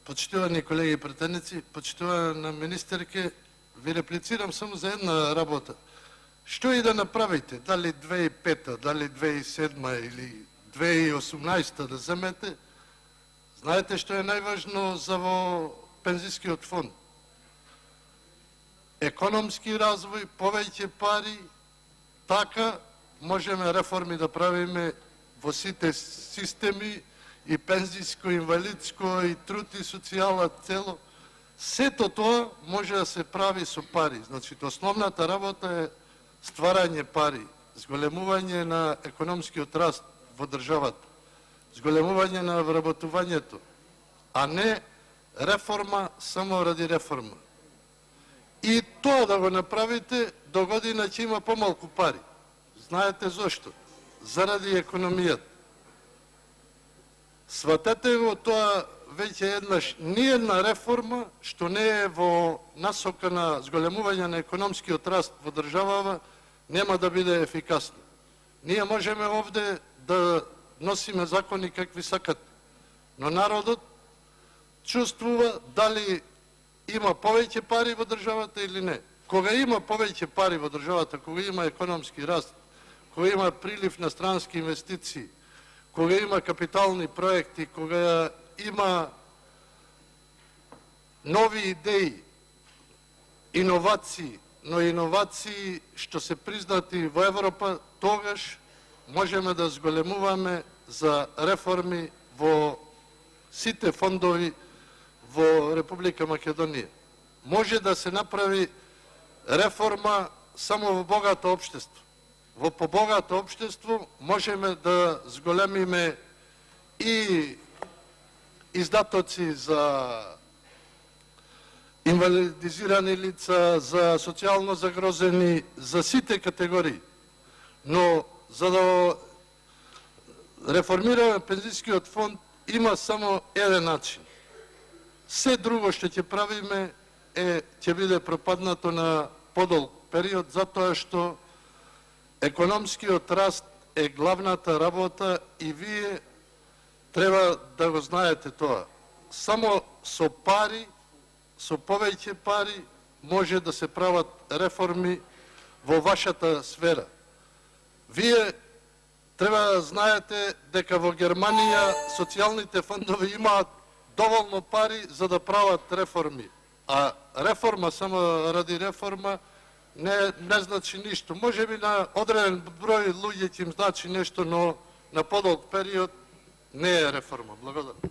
Почитувани колеги и пратеници, почитувана министерке, ви реплицирам само за една работа. Што и да направите, дали 2005, дали 2007 или 2018 да земете, знаете што е најважно за во пензискиот фонд? Економски развој, повеќе пари, така можеме реформи да правиме во сите системи, и пензиско, инвалидско, и труд и социјала цело. Сето тоа може да се прави со пари. Значи, основната работа е стварање пари, зголемување на економскиот раст во државата, зголемување на вработувањето, а не реформа само ради реформа. И тоа да го направите, до година ќе има помалку пари. Знаете зошто? Заради економијата. Сватете го тоа веќе еднаш, ниедна реформа што не е во насока на зголемување на економскиот раст во државава нема да биде ефикасна. Ние можеме овде да носиме закони какви сакат, но народот чувствува дали има повеќе пари во државата или не. Кога има повеќе пари во државата, кога има економски раст, кога има прилив на странски инвестиции, кога има капитални проекти, кога има нови идеи, иновации, но иновации што се признати во Европа, тогаш можеме да зголемуваме за реформи во сите фондови во Република Македонија. Може да се направи реформа само во богато општество. Во побогато општество можеме да зголемиме и издатоци за инвалидизирани лица, за социјално загрозени, за сите категории. Но за да реформираме пензискиот фонд има само еден начин. Се друго што ќе правиме ќе биде пропаднато на подолг период, затоа што економскиот раст е главната работа и вие треба да го знаете тоа. Само со пари, со повеќе пари, може да се прават реформи во вашата сфера. Вие треба да знаете дека во Германија социјалните фондови имаат доволно пари за да прават реформи. А реформа само ради реформа не значи ништо. Може би на одреден број луѓе ќе им значи нешто, но на подолг период не е реформа. Благодарам.